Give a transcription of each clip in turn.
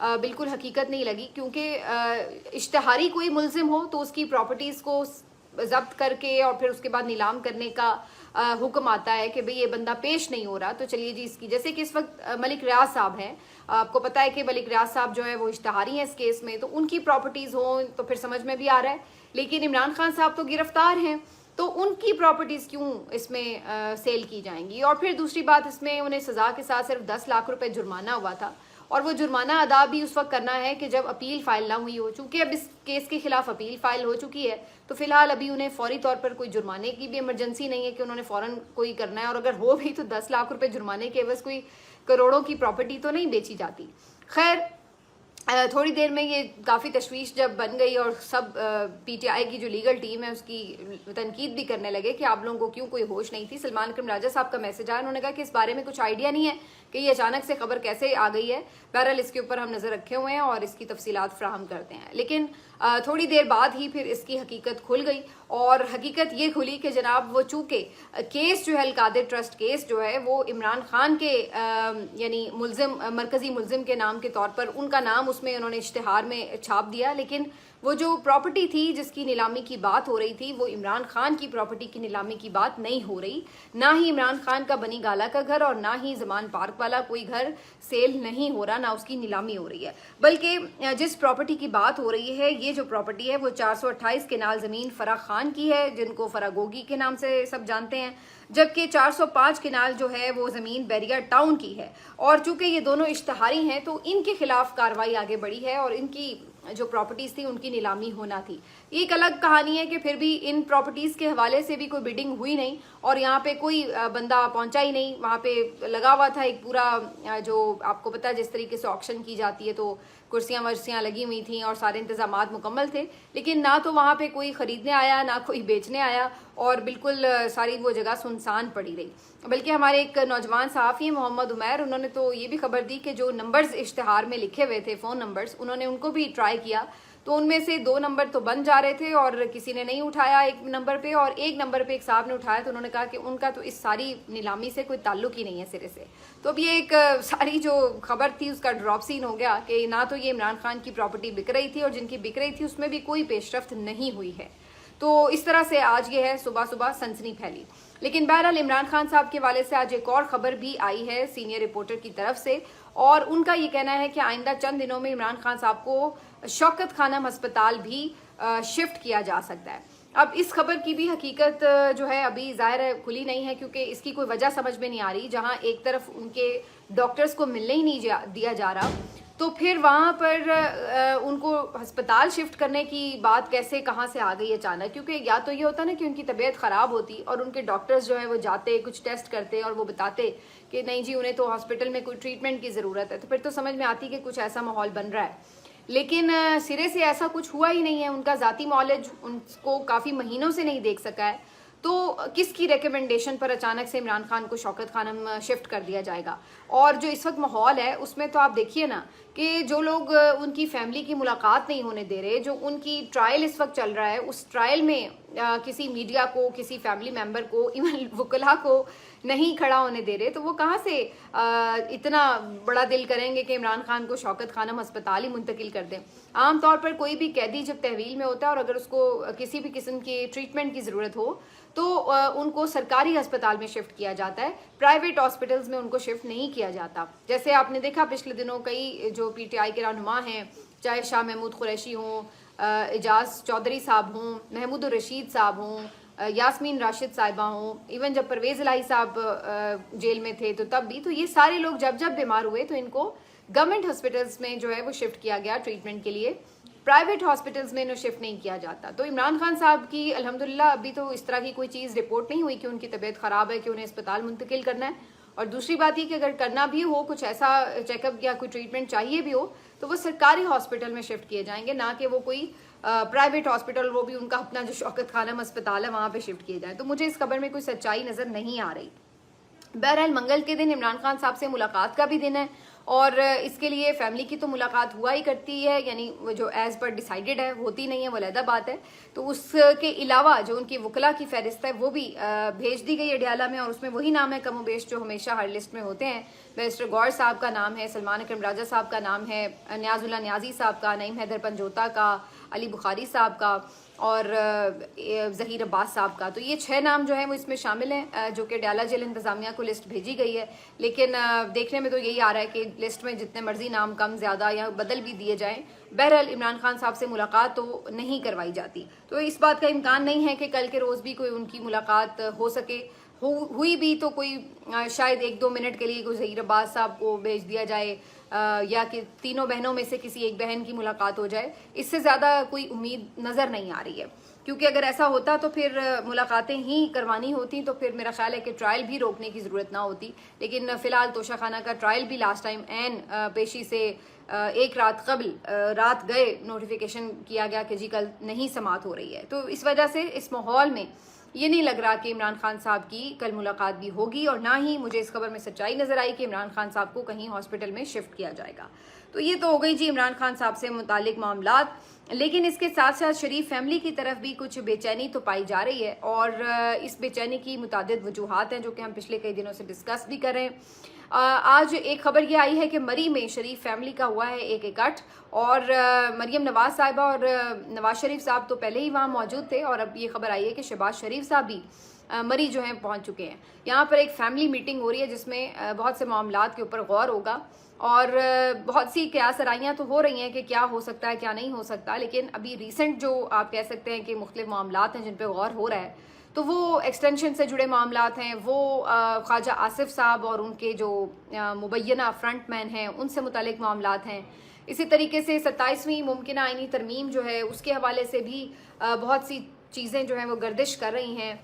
بالکل حقیقت نہیں لگی، کیونکہ اشتہاری کوئی ملزم ہو تو اس کی پراپرٹیز کو ضبط کر کے اور پھر اس کے بعد نیلام کرنے کا حکم آتا ہے کہ بھئی یہ بندہ پیش نہیں ہو رہا تو چلیے جی اس کی، جیسے کہ اس وقت ملک ریاض صاحب ہیں، آپ کو پتا ہے کہ ملک ریاض صاحب جو ہے وہ اشتہاری ہیں اس کیس میں، تو ان کی پراپرٹیز ہوں تو پھر سمجھ میں بھی آ رہا ہے، لیکن عمران خان صاحب تو گرفتار ہیں تو ان کی پراپرٹیز کیوں اس میں سیل کی جائیں گی؟ اور پھر دوسری بات، اس میں انہیں سزا کے ساتھ صرف 10 لاکھ روپے جرمانہ ہوا تھا، اور وہ جرمانہ ادا بھی اس وقت کرنا ہے کہ جب اپیل فائل نہ ہوئی ہو، چونکہ اب اس کیس کے خلاف اپیل فائل ہو چکی ہے تو فی الحال ابھی انہیں فوری طور پر کوئی جرمانے کی بھی ایمرجنسی نہیں ہے کہ انہوں نے فوراً کوئی کرنا ہے، اور اگر ہو بھی تو 10 لاکھ روپے جرمانے کے عوض کوئی کروڑوں کی پراپرٹی تو نہیں بیچی جاتی۔ خیر تھوڑی دیر میں یہ کافی تشویش جب بن گئی اور سب پی ٹی آئی کی جو لیگل ٹیم ہے اس کی تنقید بھی کرنے لگے کہ آپ لوگوں کو کیوں کوئی ہوش نہیں تھی۔ سلمان اکرم راجہ صاحب کا میسج آیا، انہوں نے کہا کہ اس بارے میں کچھ آئیڈیا نہیں ہے کہ یہ اچانک سے خبر کیسے آ گئی ہے، بہرحال اس کے اوپر ہم نظر رکھے ہوئے ہیں اور اس کی تفصیلات فراہم کرتے ہیں۔ لیکن تھوڑی دیر بعد ہی پھر اس کی حقیقت کھل گئی، اور حقیقت یہ کھلی کہ جناب وہ چونکہ کیس جو ہے القادر ٹرسٹ کیس جو ہے وہ عمران خان کے یعنی ملزم، مرکزی ملزم کے نام کے طور پر ان کا نام اس میں انہوں نے اشتہار میں چھاپ دیا، لیکن وہ جو پراپرٹی تھی جس کی نیلامی کی بات ہو رہی تھی وہ عمران خان کی پراپرٹی کی نیلامی کی بات نہیں ہو رہی، نہ ہی عمران خان کا بنی گالا کا گھر اور نہ ہی زمان پارک والا کوئی گھر سیل نہیں ہو رہا، نہ اس کی نیلامی ہو رہی ہے، بلکہ جس پراپرٹی کی بات ہو رہی ہے یہ جو پراپرٹی ہے وہ 428 کنال زمین فرح خان کی ہے، جن کو فرح گوگی کے نام سے سب جانتے ہیں، جبکہ 405 کنال جو ہے وہ زمین بیریا ٹاؤن کی ہے، اور چونکہ یہ دونوں اشتہاری ہیں تو ان کے خلاف کارروائی آگے بڑھی ہے اور ان کی جو پراپرٹیز تھی ان کی نیلامی ہونا تھی۔ یہ ایک الگ کہانی ہے کہ پھر بھی ان پراپرٹیز کے حوالے سے بھی کوئی بیڈنگ ہوئی نہیں اور یہاں پہ کوئی بندہ پہنچا ہی نہیں، وہاں پہ لگا ہوا تھا ایک پورا جو آپ کو پتا ہے جس طریقے سے آکشن کی جاتی ہے تو کرسیاں ورسیاں لگی ہوئی تھیں اور سارے انتظامات مکمل تھے، لیکن نہ تو وہاں پہ کوئی خریدنے آیا نہ کوئی بیچنے آیا، اور بالکل ساری وہ جگہ سنسان پڑی رہی۔ بلکہ ہمارے ایک نوجوان صحافی ہیں محمد عمیر، انہوں نے تو یہ بھی خبر دی کہ جو نمبرز اشتہار میں لکھے ہوئے تھے فون نمبرز، انہوں نے ان کو بھی ٹرائی کیا تو ان میں سے 2 نمبر تو بن جا رہے تھے اور کسی نے نہیں اٹھایا ایک نمبر پہ، اور ایک نمبر پہ ایک صاحب نے اٹھایا تو انہوں نے کہا کہ ان کا تو اس ساری نیلامی سے کوئی تعلق ہی نہیں ہے سرے سے۔ تو اب یہ ایک ساری جو خبر تھی اس کا ڈراپ سین ہو گیا کہ نہ تو یہ عمران خان کی پراپرٹی بک رہی تھی اور جن کی بک رہی تھی اس میں بھی کوئی پیش رفت نہیں ہوئی ہے۔ تو اس طرح سے آج یہ ہے صبح صبح سنسنی پھیلی، لیکن بہرحال عمران خان صاحب کے حوالے سے آج ایک اور خبر بھی آئی ہے سینئر رپورٹر کی طرف سے، اور ان کا یہ کہنا ہے کہ آئندہ چند دنوں میں عمران خان صاحب کو شوکت خانم ہسپتال بھی شفٹ کیا جا سکتا ہے۔ اب اس خبر کی بھی حقیقت جو ہے ابھی ظاہر ہے کھلی نہیں ہے، کیونکہ اس کی کوئی وجہ سمجھ میں نہیں آ رہی، جہاں ایک طرف ان کے ڈاکٹرز کو ملنے ہی نہیں دیا جا رہا تو پھر وہاں پر ان کو ہسپتال شفٹ کرنے کی بات کیسے کہاں سے آ گئی اچانک؟ کیونکہ یا تو یہ ہوتا نا کہ ان کی طبیعت خراب ہوتی اور ان کے ڈاکٹرز جو ہے وہ جاتے کچھ ٹیسٹ کرتے اور وہ بتاتے کہ نہیں جی انہیں تو ہاسپٹل میں کوئی ٹریٹمنٹ کی ضرورت ہے، تو پھر تو سمجھ میں آتی کہ کچھ ایسا ماحول بن رہا ہے، لیکن سرے سے ایسا کچھ ہوا ہی نہیں ہے۔ ان کا ذاتی معالج ان کو کافی مہینوں سے نہیں دیکھ سکا ہے، تو کس کی ریکمنڈیشن پر اچانک سے عمران خان کو شوکت خانم شفٹ کر دیا جائے گا؟ اور جو اس وقت ماحول ہے اس میں تو آپ دیکھیے نا کہ جو لوگ ان کی فیملی کی ملاقات نہیں ہونے دے رہے، جو ان کی ٹرائل اس وقت چل رہا ہے اس ٹرائل میں کسی میڈیا کو، کسی فیملی ممبر کو، ایون وکلاء کو نہیں کھڑا ہونے دے رہے، تو وہ کہاں سے اتنا بڑا دل کریں گے کہ عمران خان کو شوکت خانم ہسپتال ہی منتقل کر دیں۔ عام طور پر کوئی بھی قیدی جب تحویل میں ہوتا ہے اور اگر اس کو کسی بھی قسم کی ٹریٹمنٹ کی ضرورت ہو تو ان کو سرکاری ہسپتال میں شفٹ کیا جاتا ہے، پرائیویٹ ہاسپٹلز میں ان کو شفٹ نہیں کیا جاتا۔ جیسے آپ نے دیکھا پچھلے دنوں کئی جو پی ٹی آئی کے رہنما ہیں، چاہے شاہ محمود قریشی ہوں، اعجاز چودھری صاحب ہوں، محمود الرشید صاحب ہوں، یاسمین راشد صاحبہ ہوں، ایون جب پرویز الہی صاحب جیل میں تھے تو تب بھی، تو یہ سارے لوگ جب بیمار ہوئے تو ان کو گورنمنٹ ہاسپٹلز میں جو ہے وہ شفٹ کیا گیا ٹریٹمنٹ کے لیے، پرائیویٹ ہاسپٹلز میں انہیں شفٹ نہیں کیا جاتا۔ تو عمران خان صاحب کی الحمدللہ ابھی تو اس طرح کی کوئی چیز رپورٹ نہیں ہوئی کہ ان کی طبیعت خراب ہے کہ انہیں اسپتال منتقل کرنا ہے، اور دوسری بات یہ کہ اگر کرنا بھی ہو کچھ ایسا چیک اپ یا کوئی ٹریٹمنٹ چاہیے بھی ہو تو وہ سرکاری ہاسپٹل میں شفٹ کیے جائیں گے، نہ کہ وہ کوئی پرائیویٹ ہاسپٹل، وہ بھی ان کا اپنا جو شوکت خانم ہسپتال ہے وہاں پہ شفٹ کیے جائیں۔ تو مجھے اس خبر میں کوئی سچائی نظر نہیں آ رہی۔ بہرحال منگل کے دن عمران خان صاحب سے ملاقات کا بھی دن ہے اور اس کے لیے فیملی کی تو ملاقات ہوا ہی کرتی ہے، یعنی وہ جو ایز پر ڈیسائیڈڈ ہے ہوتی نہیں ہے، وہ علیحدہ بات ہے. تو اس کے علاوہ جو ان کی وکلاء کی فہرست ہے وہ بھی بھیج دی گئی ہے ڈیالہ میں، اور اس میں وہی نام ہے کم و بیش جو ہمیشہ ہر لسٹ میں ہوتے ہیں. بیرسٹر گور صاحب کا نام ہے، سلمان اکرم راجہ صاحب کا نام ہے، نیاز اللہ نیازی صاحب کا، نعیم حیدر پنجوتا کا، علی بخاری صاحب کا اور ظہیر عباس صاحب کا. تو یہ 6 نام جو ہیں وہ اس میں شامل ہیں جو کہ ڈیالہ جیل انتظامیہ کو لسٹ بھیجی گئی ہے. لیکن دیکھنے میں تو یہی آ رہا ہے کہ لسٹ میں جتنے مرضی نام کم زیادہ یا بدل بھی دیے جائیں، بہرحال عمران خان صاحب سے ملاقات تو نہیں کروائی جاتی. تو اس بات کا امکان نہیں ہے کہ کل کے روز بھی کوئی ان کی ملاقات ہو سکے. ہوئی بھی تو کوئی شاید 1-2 منٹ کے لیے کوئی ظہیر عباس صاحب کو بھیج دیا جائے یا کہ تینوں بہنوں میں سے کسی ایک بہن کی ملاقات ہو جائے. اس سے زیادہ کوئی امید نظر نہیں آ رہی ہے، کیونکہ اگر ایسا ہوتا تو پھر ملاقاتیں ہی کروانی ہوتی تو پھر میرا خیال ہے کہ ٹرائل بھی روکنے کی ضرورت نہ ہوتی. لیکن فی الحال توشہ خانہ کا ٹرائل بھی لاسٹ ٹائم عین پیشی سے 1 رات قبل رات گئے نوٹیفیکیشن کیا گیا کہ جی کل نہیں سماعت ہو رہی ہے. تو اس وجہ سے اس ماحول میں یہ نہیں لگ رہا کہ عمران خان صاحب کی کل ملاقات بھی ہوگی، اور نہ ہی مجھے اس خبر میں سچائی نظر آئی کہ عمران خان صاحب کو کہیں ہاسپٹل میں شفٹ کیا جائے گا. تو یہ تو ہو گئی جی عمران خان صاحب سے متعلق معاملات. لیکن اس کے ساتھ ساتھ شریف فیملی کی طرف بھی کچھ بے چینی تو پائی جا رہی ہے، اور اس بے چینی کی متعدد وجوہات ہیں جو کہ ہم پچھلے کئی دنوں سے ڈسکس بھی کر رہے ہیں. آج ایک خبر یہ آئی ہے کہ مری میں شریف فیملی کا ہوا ہے ایک اکٹھ، اور مریم نواز صاحبہ اور نواز شریف صاحب تو پہلے ہی وہاں موجود تھے، اور اب یہ خبر آئی ہے کہ شہباز شریف صاحب بھی مری جو ہیں پہنچ چکے ہیں. یہاں پر ایک فیملی میٹنگ ہو رہی ہے جس میں بہت سے معاملات کے اوپر غور ہوگا، اور بہت سی قیاس آرائیاں تو ہو رہی ہیں کہ کیا ہو سکتا ہے کیا نہیں ہو سکتا. لیکن ابھی ریسنٹ جو آپ کہہ سکتے ہیں کہ مختلف معاملات ہیں جن پہ غور ہو رہا ہے، تو وہ ایکسٹینشن سے جڑے معاملات ہیں، وہ خواجہ آصف صاحب اور ان کے جو مبینہ فرنٹ مین ہیں ان سے متعلق معاملات ہیں. اسی طریقے سے 27ویں ممکنہ آئینی ترمیم جو ہے اس کے حوالے سے بھی بہت سی چیزیں جو ہیں وہ گردش کر رہی ہیں.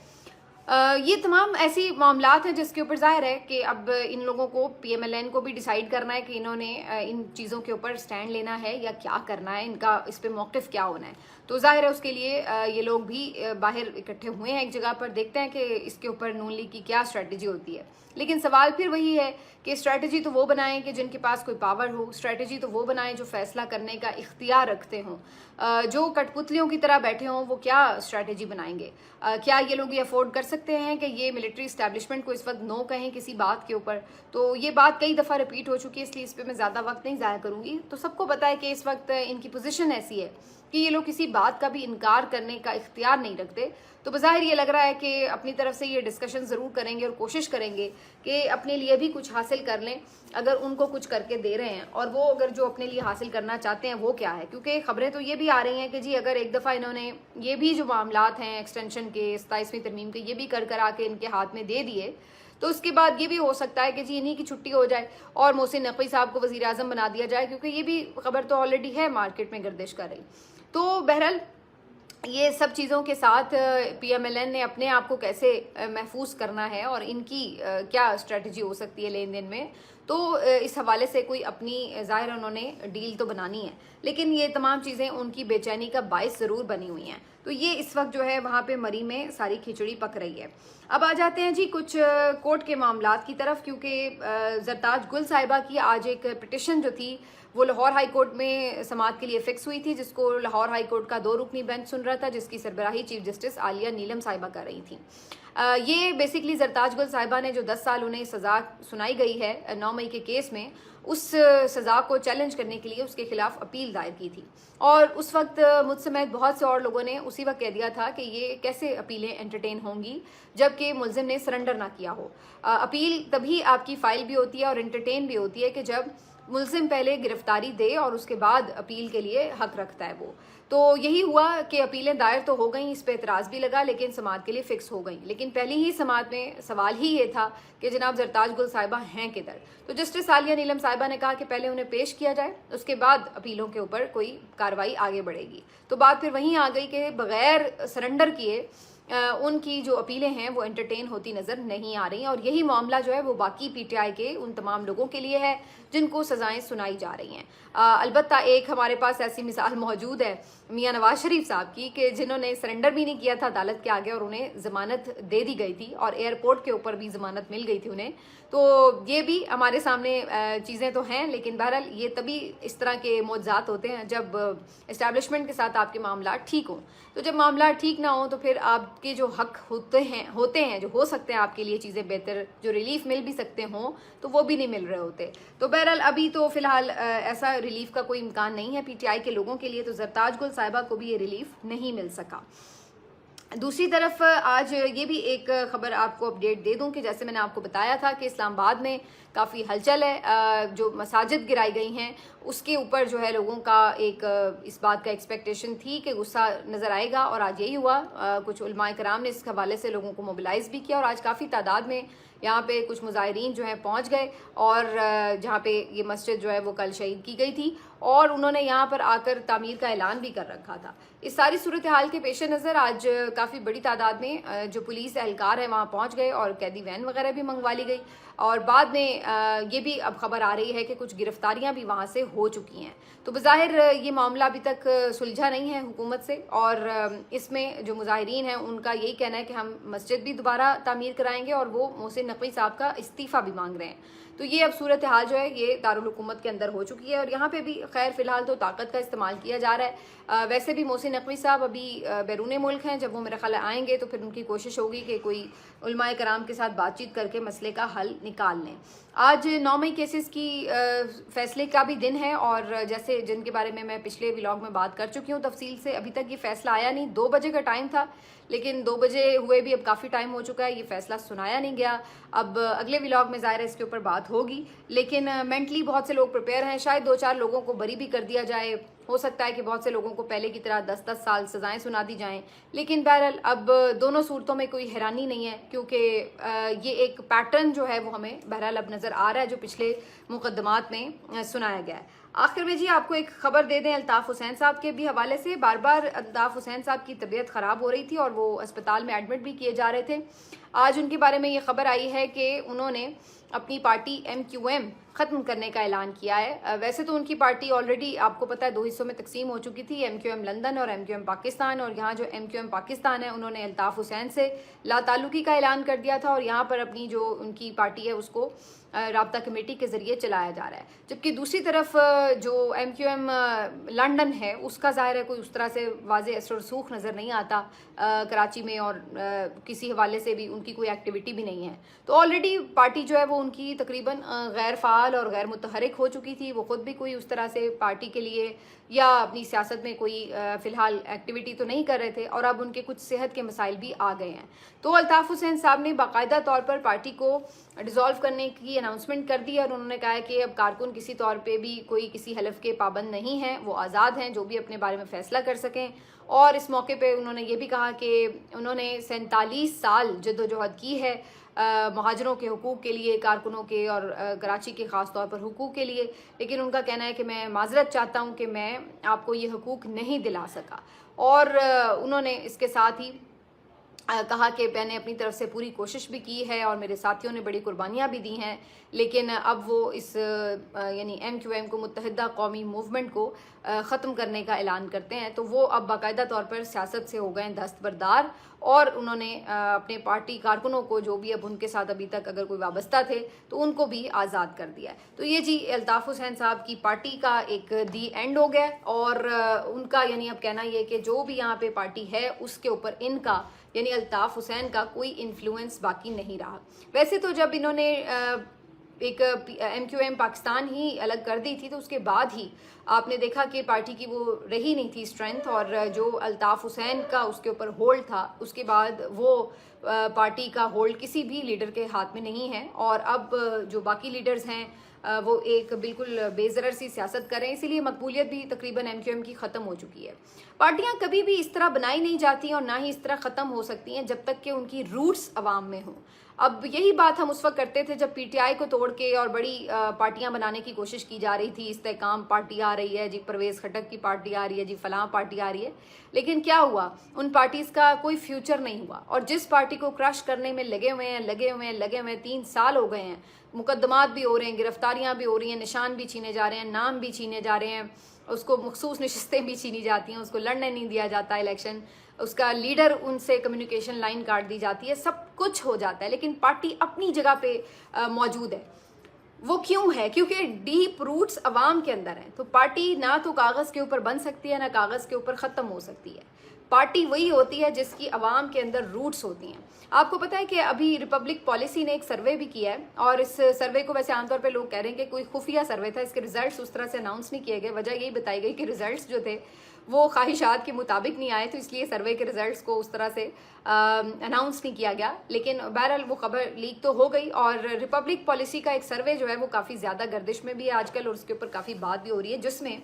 یہ تمام ایسی معاملات ہیں جس کے اوپر ظاہر ہے کہ اب ان لوگوں کو پی ایم ایل این کو بھی ڈیسائیڈ کرنا ہے کہ انہوں نے ان چیزوں کے اوپر سٹینڈ لینا ہے یا کیا کرنا ہے، ان کا اس پہ موقف کیا ہونا ہے. تو ظاہر ہے اس کے لیے یہ لوگ بھی باہر اکٹھے ہوئے ہیں ایک جگہ پر، دیکھتے ہیں کہ اس کے اوپر نون لیگ کی کیا اسٹریٹجی ہوتی ہے. لیکن سوال پھر وہی ہے کہ اسٹریٹجی تو وہ بنائیں کہ جن کے پاس کوئی پاور ہو، اسٹریٹجی تو وہ بنائیں جو فیصلہ کرنے کا اختیار رکھتے ہوں. جو کٹ پتلیوں کی طرح بیٹھے ہوں وہ کیا اسٹریٹجی بنائیں گے؟ کیا یہ لوگ یہ افورڈ کر سکتے ہیں کہ یہ ملٹری اسٹیبلشمنٹ کو اس وقت نو کہیں کسی بات کے اوپر؟ تو یہ بات کئی دفعہ ریپیٹ ہو چکی ہے، اس لیے اس پہ میں زیادہ وقت نہیں ضائع کروں گی. تو سب کو پتہ ہے کہ اس وقت ان کی پوزیشن ایسی ہے کہ یہ لوگ کسی بات کا بھی انکار کرنے کا اختیار نہیں رکھتے. تو بظاہر یہ لگ رہا ہے کہ اپنی طرف سے یہ ڈسکشن ضرور کریں گے اور کوشش کریں گے کہ اپنے لیے بھی کچھ حاصل کر لیں اگر ان کو کچھ کر کے دے رہے ہیں. اور وہ اگر جو اپنے لیے حاصل کرنا چاہتے ہیں وہ کیا ہے، کیونکہ خبریں تو یہ بھی آ رہی ہیں کہ جی اگر ایک دفعہ انہوں نے یہ بھی جو معاملات ہیں ایکسٹینشن کے 27ویں ترمیم کے یہ بھی کر کے ان کے ہاتھ میں دے دیے، تو اس کے بعد یہ بھی ہو سکتا ہے کہ جی انہی کی چھٹی ہو جائے اور محسن نقوی صاحب کو وزیر اعظم بنا دیا جائے، کیونکہ یہ بھی خبر تو آلریڈی ہے مارکیٹ میں گردش کر رہی. تو بہرحال یہ سب چیزوں کے ساتھ پی ایم ایل این نے اپنے آپ کو کیسے محفوظ کرنا ہے اور ان کی کیا اسٹریٹجی ہو سکتی ہے لین دین میں، تو اس حوالے سے کوئی اپنی ظاہر انہوں نے ڈیل تو بنانی ہے. لیکن یہ تمام چیزیں ان کی بے چینی کا باعث ضرور بنی ہوئی ہیں. تو یہ اس وقت جو ہے وہاں پہ مری میں ساری کھچڑی پک رہی ہے. اب آ جاتے ہیں جی کچھ کورٹ کے معاملات کی طرف، کیونکہ زرتاج گل صاحبہ کی آج ایک پٹیشن جو تھی وہ لاہور ہائی کورٹ میں سماعت کے لیے فکس ہوئی تھی، جس کو لاہور ہائی کورٹ کا 2 رکنی بینچ سن رہا تھا، جس کی سربراہی چیف جسٹس عالیہ نیلم صاحبہ کر رہی تھیں. یہ بیسیکلی زرتاج گل صاحبہ نے جو 10 سال انہیں سزا سنائی گئی ہے 9 مئی کے کیس میں، اس سزا کو چیلنج کرنے کے لیے اس کے خلاف اپیل دائر کی تھی. اور اس وقت مجھ سمیت بہت سے اور لوگوں نے اسی وقت کہہ دیا تھا کہ یہ کیسے اپیلیں انٹرٹین ہوں گی جبکہ ملزم نے سرنڈر نہ کیا ہو. اپیل تبھی آپ کی فائل بھی ہوتی ہے اور انٹرٹین بھی ہوتی ہے کہ جب ملزم پہلے گرفتاری دے اور اس کے بعد اپیل کے لیے حق رکھتا ہے وہ. تو یہی ہوا کہ اپیلیں دائر تو ہو گئیں، اس پہ اعتراض بھی لگا، لیکن سماعت کے لیے فکس ہو گئیں. لیکن پہلی ہی سماعت میں سوال ہی یہ تھا کہ جناب زرتاج گل صاحبہ ہیں کدھر؟ تو جسٹس عالیہ نیلم صاحبہ نے کہا کہ پہلے انہیں پیش کیا جائے، اس کے بعد اپیلوں کے اوپر کوئی کارروائی آگے بڑھے گی. تو بات پھر وہیں آ گئی کہ بغیر سرنڈر کیے ان کی جو اپیلیں ہیں وہ انٹرٹین ہوتی نظر نہیں آ رہی ہیں، اور یہی معاملہ جو ہے وہ باقی پی ٹی آئی کے ان تمام لوگوں کے لیے ہے جن کو سزائیں سنائی جا رہی ہیں۔ البتہ ایک ہمارے پاس ایسی مثال موجود ہے میاں نواز شریف صاحب کی کہ جنہوں نے سرنڈر بھی نہیں کیا تھا عدالت کے آگے، اور انہیں ضمانت دے دی گئی تھی، اور ایئرپورٹ کے اوپر بھی ضمانت مل گئی تھی انہیں۔ تو یہ بھی ہمارے سامنے چیزیں تو ہیں، لیکن بہرحال یہ تبھی اس طرح کے معجزات ہوتے ہیں جب اسٹیبلشمنٹ کے ساتھ آپ کے معاملات ٹھیک ہوں۔ تو جب معاملات ٹھیک نہ ہوں تو پھر آپ کے جو حق ہوتے ہیں جو ہو سکتے ہیں آپ کے لیے چیزیں بہتر، جو ریلیف مل بھی سکتے ہوں، تو وہ بھی نہیں مل رہے ہوتے۔ تو بہرحال ابھی تو فی الحال ایسا ریلیف کا کوئی امکان نہیں ہے پی ٹی آئی کے لوگوں کے لیے، تو زرتاج گل صاحبہ کو بھی یہ ریلیف نہیں مل سکا۔ دوسری طرف آج یہ بھی ایک خبر آپ کو اپڈیٹ دے دوں کہ جیسے میں نے آپ کو بتایا تھا کہ اسلام آباد میں کافی ہلچل ہے، جو مساجد گرائی گئی ہیں اس کے اوپر جو ہے لوگوں کا ایک اس بات کا ایکسپیکٹیشن تھی کہ غصہ نظر آئے گا، اور آج یہی ہوا۔ کچھ علماء کرام نے اس حوالے سے لوگوں کو موبلائز بھی کیا، اور آج کافی تعداد میں یہاں پہ کچھ مظاہرین جو ہیں پہنچ گئے، اور جہاں پہ یہ مسجد جو ہے وہ کل شہید کی گئی تھی، اور انہوں نے یہاں پر آ کر تعمیر کا اعلان بھی کر رکھا تھا۔ اس ساری صورتحال کے پیش نظر آج کافی بڑی تعداد میں جو پولیس اہلکار ہیں وہاں پہنچ گئے، اور قیدی وین وغیرہ بھی منگوا لی گئی، اور بعد میں یہ بھی اب خبر آ رہی ہے کہ کچھ گرفتاریاں بھی وہاں سے ہو چکی ہیں۔ تو بظاہر یہ معاملہ ابھی تک سلجھا نہیں ہے حکومت سے، اور اس میں جو مظاہرین ہیں ان کا یہی کہنا ہے کہ ہم مسجد بھی دوبارہ تعمیر کرائیں گے، اور وہ محسن نقوی صاحب کا استعفیٰ بھی مانگ رہے ہیں۔ تو یہ اب صورتحال جو ہے یہ دارالحکومت کے اندر ہو چکی ہے، اور یہاں پہ بھی خیر فی الحال تو طاقت کا استعمال کیا جا رہا ہے۔ ویسے بھی محسن نقوی صاحب ابھی بیرون ملک ہیں، جب وہ میرا خیال آئیں گے تو پھر ان کی کوشش ہوگی کہ کوئی علماء کرام کے ساتھ بات چیت کر کے مسئلے کا حل نکال لیں۔ آج 9 مئی کیسز کی فیصلے کا بھی دن ہے، اور جیسے جن کے بارے میں پچھلے ولاگ میں بات کر چکی ہوں تفصیل سے، ابھی تک یہ فیصلہ آیا نہیں۔ 2 بجے کا ٹائم تھا، لیکن 2 بجے ہوئے بھی اب کافی ٹائم ہو چکا ہے، یہ فیصلہ سنایا نہیں گیا۔ اب اگلے ولاگ میں ظاہر ہے اس کے اوپر بات ہوگی، لیکن مینٹلی بہت سے لوگ پریپیئر ہیں، شاید 2-4 لوگوں کو بری بھی کر دیا جائے، ہو سکتا ہے کہ بہت سے لوگوں کو پہلے کی طرح 10-10 سال سزائیں سنا دی جائیں، لیکن بہرحال اب دونوں صورتوں میں کوئی حیرانی نہیں ہے، کیونکہ یہ ایک پیٹرن جو ہے وہ ہمیں بہرحال اب نظر آ رہا ہے جو پچھلے مقدمات میں سنایا گیا ہے۔ آخر میں جی آپ کو ایک خبر دے دیں الطاف حسین صاحب کے بھی حوالے سے۔ بار بار الطاف حسین صاحب کی طبیعت خراب ہو رہی تھی، اور وہ اسپتال میں ایڈمٹ بھی کیے جا رہے تھے۔ آج ان کے بارے میں یہ خبر آئی ہے کہ انہوں نے اپنی پارٹی MQM ختم کرنے کا اعلان کیا ہے۔ ویسے تو ان کی پارٹی آلریڈی آپ کو پتہ ہے 2 حصوں میں تقسیم ہو چکی تھی، MQM لندن اور MQM پاکستان، اور یہاں جو MQM پاکستان ہے انہوں نے الطاف حسین سے لا تعلقی کا اعلان کر دیا تھا، اور یہاں پر اپنی جو ان کی پارٹی ہے اس کو رابطہ کمیٹی کے ذریعے چلایا جا رہا ہے۔ جبکہ دوسری طرف جو MQM لندن ہے اس کا ظاہر ہے کوئی اس طرح سے واضح اثر و رسوخ نظر نہیں آتا کراچی میں، اور کسی حوالے سے بھی ان کی کوئی ایکٹیویٹی بھی نہیں ہے۔ تو آلریڈی پارٹی جو ہے وہ ان کی تقریباً غیر فعال اور غیر متحرک ہو چکی تھی، وہ خود بھی کوئی اس طرح سے پارٹی کے لیے یا اپنی سیاست میں کوئی فی الحال ایکٹیویٹی تو نہیں کر رہے تھے، اور اب ان کے کچھ صحت کے مسائل بھی آ گئے ہیں۔ تو الطاف حسین صاحب نے باقاعدہ طور پر پارٹی کو ڈیزالو کرنے کی اناؤنسمنٹ کر دی ہے، اور انہوں نے کہا ہے کہ اب کارکن کسی طور پہ بھی کوئی کسی حلف کے پابند نہیں ہیں، وہ آزاد ہیں جو بھی اپنے بارے میں فیصلہ کر سکیں۔ اور اس موقع پہ انہوں نے یہ بھی کہا کہ انہوں نے 47 سال جدوجہد کی ہے مہاجروں کے حقوق کے لیے، کارکنوں کے اور کراچی کے خاص طور پر حقوق کے لیے، لیکن ان کا کہنا ہے کہ میں معذرت چاہتا ہوں کہ میں آپ کو یہ حقوق نہیں دلا سکا۔ اور انہوں نے اس کے ساتھ ہی کہا کہ میں نے اپنی طرف سے پوری کوشش بھی کی ہے، اور میرے ساتھیوں نے بڑی قربانیاں بھی دی ہیں، لیکن اب وہ اس یعنی MQM کو متحدہ قومی موومنٹ کو ختم کرنے کا اعلان کرتے ہیں۔ تو وہ اب باقاعدہ طور پر سیاست سے ہو گئے دستبردار، اور انہوں نے اپنے پارٹی کارکنوں کو جو بھی اب ان کے ساتھ ابھی تک اگر کوئی وابستہ تھے تو ان کو بھی آزاد کر دیا ہے۔ تو یہ جی الطاف حسین صاحب کی پارٹی کا ایک دی اینڈ ہو گیا، اور ان کا یعنی اب کہنا یہ کہ جو بھی یہاں پہ پارٹی ہے اس کے اوپر ان کا یعنی الطاف حسین کا کوئی انفلوئنس باقی نہیں رہا۔ ویسے تو جب انہوں نے ایک MQM پاکستان ہی الگ کر دی تھی تو اس کے بعد ہی آپ نے دیکھا کہ پارٹی کی وہ رہی نہیں تھی اسٹرینتھ، اور جو الطاف حسین کا اس کے اوپر ہولڈ تھا اس کے بعد وہ پارٹی کا ہولڈ کسی بھی لیڈر کے ہاتھ میں نہیں ہے، اور اب جو باقی لیڈرز ہیں وہ ایک بالکل بے ضرر سی سیاست کریں، اسی لیے مقبولیت بھی تقریباً MQM کی ختم ہو چکی ہے۔ پارٹیاں کبھی بھی اس طرح بنائی نہیں جاتی اور نہ ہی اس طرح ختم ہو سکتی ہیں جب تک کہ ان کی روٹس عوام میں ہوں۔ اب یہی بات ہم اس وقت کرتے تھے جب پی ٹی آئی کو توڑ کے اور بڑی پارٹیاں بنانے کی کوشش کی جا رہی تھی. استحکام پارٹی آ رہی ہے جی, پرویز خٹک کی پارٹی آ رہی ہے جی, فلاں پارٹی آ رہی ہے. لیکن کیا ہوا, ان پارٹیز کا کوئی فیوچر نہیں ہوا. اور جس پارٹی کو کرش کرنے میں لگے ہوئے ہیں 3 سال ہو گئے ہیں, مقدمات بھی ہو رہے ہیں, گرفتاریاں بھی ہو رہی ہیں, نشان بھی چھینے جا رہے ہیں, نام بھی چھینے جا رہے ہیں, اس کو مخصوص نشستیں بھی چھینی جاتی ہیں, اس کو لڑنے نہیں دیا جاتا الیکشن, اس کا لیڈر ان سے کمیونیکیشن لائن کاٹ دی جاتی ہے, سب کچھ ہو جاتا ہے, لیکن پارٹی اپنی جگہ پہ موجود ہے. وہ کیوں ہے؟ کیونکہ ڈیپ روٹس عوام کے اندر ہیں. تو پارٹی نہ تو کاغذ کے اوپر بن سکتی ہے, نہ کاغذ کے اوپر ختم ہو سکتی ہے. پارٹی وہی ہوتی ہے جس کی عوام کے اندر روٹس ہوتی ہیں. آپ کو پتہ ہے کہ ابھی ریپبلک پالیسی نے ایک سروے بھی کیا ہے, اور اس سروے کو ویسے عام طور پہ لوگ کہہ رہے ہیں کہ کوئی خفیہ سروے تھا, اس کے ریزلٹس اس طرح سے اناؤنس نہیں کیے گئے. وجہ یہی بتائی گئی کہ ریزلٹس جو تھے وہ خواہشات کے مطابق نہیں آئے, تو اس لیے سروے کے ریزلٹس کو اس طرح سے اناؤنس نہیں کیا گیا. لیکن بہرحال وہ خبر لیک تو ہو گئی, اور ریپبلک پالیسی کا ایک سروے جو ہے وہ کافی زیادہ گردش میں بھی ہے آج کل, اور اس کے اوپر کافی بات بھی ہو رہی ہے, جس میں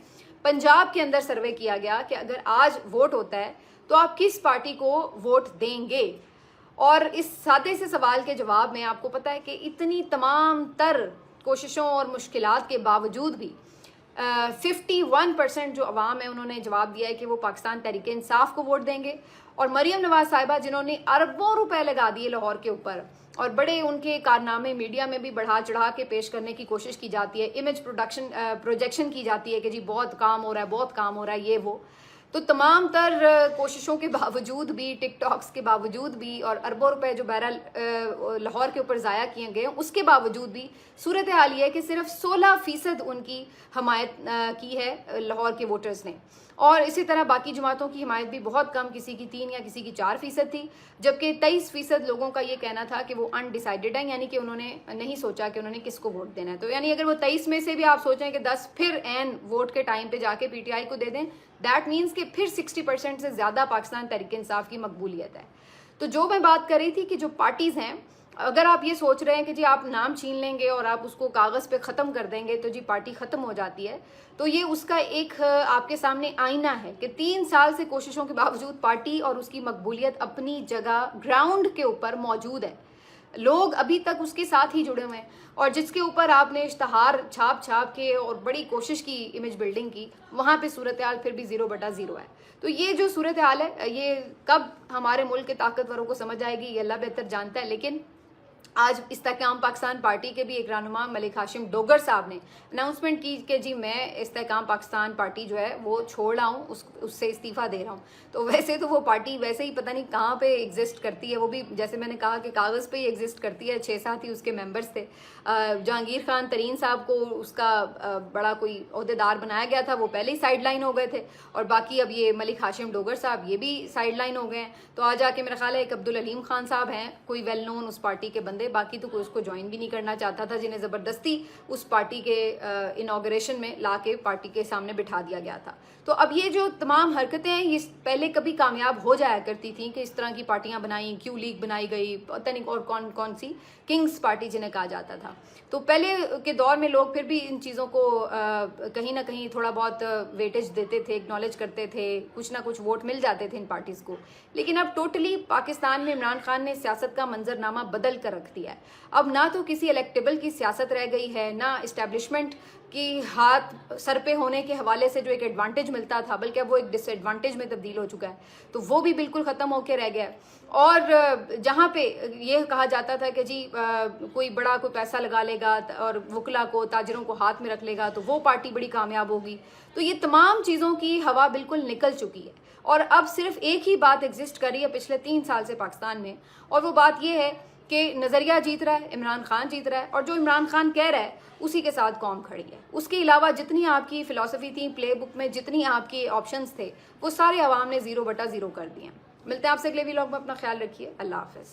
پنجاب کے اندر سروے کیا گیا کہ اگر آج ووٹ ہوتا ہے تو آپ کس پارٹی کو ووٹ دیں گے. اور اس سادے سے سوال کے جواب میں آپ کو پتہ ہے کہ اتنی تمام تر کوششوں اور مشکلات کے باوجود بھی 51% جو عوام ہے انہوں نے جواب دیا ہے کہ وہ پاکستان تحریک انصاف کو ووٹ دیں گے. اور مریم نواز صاحبہ جنہوں نے اربوں روپے لگا دیے لاہور کے اوپر, اور بڑے ان کے کارنامے میڈیا میں بھی بڑھا چڑھا کے پیش کرنے کی کوشش کی جاتی ہے, امیج پروجیکشن کی جاتی ہے کہ جی بہت کام ہو رہا ہے یہ وہ. تو تمام تر کوششوں کے باوجود بھی, ٹک ٹاکس کے باوجود بھی, اور اربوں روپے جو بہرحال لاہور کے اوپر ضائع کیے گئے اس کے باوجود بھی صورتحال یہ ہے کہ صرف 16% ان کی حمایت کی ہے لاہور کے ووٹرز نے. اور اسی طرح باقی جماعتوں کی حمایت بھی بہت کم, کسی کی 3 یا کسی کی 4% تھی, جبکہ 23% لوگوں کا یہ کہنا تھا کہ وہ انڈیسائیڈڈ ہیں, یعنی کہ انہوں نے نہیں سوچا کہ انہوں نے کس کو ووٹ دینا ہے. تو یعنی اگر وہ 23 میں سے بھی آپ سوچیں کہ 10 پھر عین ووٹ کے ٹائم پہ جا کے پی ٹی آئی کو دے دیں, دیٹ مینس کہ پھر 60% سے زیادہ پاکستان تحریک انصاف کی مقبولیت ہے. تو جو میں بات کر رہی تھی کہ جو پارٹیز ہیں, اگر آپ یہ سوچ رہے ہیں کہ جی آپ نام چھین لیں گے اور آپ اس کو کاغذ پہ ختم کر دیں گے تو جی پارٹی ختم ہو جاتی ہے, تو یہ اس کا ایک آپ کے سامنے آئینہ ہے کہ 3 سال سے کوششوں کے باوجود پارٹی اور اس کی مقبولیت اپنی جگہ گراؤنڈ کے اوپر موجود ہے. لوگ ابھی تک اس کے ساتھ ہی جڑے ہوئے ہیں, اور جس کے اوپر آپ نے اشتہار چھاپ کے اور بڑی کوشش کی امیج بلڈنگ کی, وہاں پہ صورتحال پھر بھی 0/0 ہے. تو یہ جو صورتحال ہے یہ کب ہمارے ملک کے طاقتوروں کو سمجھ آئے گی یہ اللہ بہتر جانتا ہے. لیکن آج استحکام پاکستان پارٹی کے بھی ایک رہنما ملک ہاشم ڈوگر صاحب نے اناؤنسمنٹ کی کہ جی میں استحکام پاکستان پارٹی جو ہے وہ چھوڑ رہا ہوں, اس سے استعفیٰ دے رہا ہوں. تو ویسے تو وہ پارٹی ویسے ہی پتہ نہیں کہاں پہ ایگزسٹ کرتی ہے, وہ بھی جیسے میں نے کہا کہ کاغذ پہ ہی ایگزسٹ کرتی ہے. 6-7 ہی اس کے ممبرز تھے. جہانگیر خان ترین صاحب کو اس کا بڑا کوئی عہدیدار بنایا گیا تھا, وہ پہلے ہی سائڈ لائن ہو گئے تھے, اور باقی اب یہ ملک ہاشم ڈوگر صاحب یہ بھی سائڈ لائن ہو گئے ہیں. تو آج آ کے میرا خیال ہے ایک عبدالحلیم خان صاحب ہیں کوئی ویل نون اس پارٹی کے بندے, باقی تو کوئی اس کو جوائن بھی نہیں کرنا چاہتا تھا, جنہیں زبردستی اس پارٹی کے انوگریشن میں لا کے پارٹی کے سامنے بٹھا دیا گیا تھا. تو اب یہ جو تمام حرکتیں ہیں یہ پہلے کبھی کامیاب ہو جایا کرتی تھیں کہ اس طرح کی پارٹیاں بنائیں, کیو لیگ بنائی گئی, پتہ نہیں اور کون سی کنگز پارٹی جنہیں کہا جاتا تھا. تو پہلے کے دور میں لوگ پھر بھی ان چیزوں کو کہیں نہ کہیں تھوڑا بہت ویٹیج دیتے تھے, اگنالج کرتے تھے, کچھ نہ کچھ ووٹ مل جاتے تھے ان پارٹیز کو. لیکن اب ٹوٹلی پاکستان میں عمران خان نے سیاست کا منظرنامہ بدل کر رکھ دیا ہے. اب نہ تو کسی الیکٹیبل کی سیاست رہ گئی ہے, نہ اسٹیبلشمنٹ کی ہاتھ سر پہ ہونے کے حوالے سے جو ایک ایڈوانٹیج ملتا تھا, بلکہ اب وہ ایک ڈس ایڈوانٹیج میں تبدیل ہو چکا ہے. تو وہ بھی بالکل ختم ہو کے رہ گیا ہے. اور جہاں پہ یہ کہا جاتا تھا کہ جی کوئی بڑا کوئی پیسہ لگا لے گا اور وکلا کو, تاجروں کو ہاتھ میں رکھ لے گا تو وہ پارٹی بڑی کامیاب ہوگی. تو یہ تمام چیزوں کی ہوا بالکل نکل چکی ہے, اور اب صرف ایک ہی بات ایگزسٹ کر رہی ہے پچھلے 3 سال سے پاکستان میں, اور وہ بات یہ ہے کہ نظریہ جیت رہا ہے, عمران خان جیت رہا ہے, اور جو عمران خان کہہ رہا ہے اسی کے ساتھ قوم کھڑی ہے. اس کے علاوہ جتنی آپ کی فلسفی تھی پلے بک میں, جتنی آپ کے آپشنز تھے, وہ سارے عوام نے 0/0 کر دیے ہیں. ملتے ہیں آپ سے اگلے ویلاگ میں, اپنا خیال رکھیے, اللہ حافظ.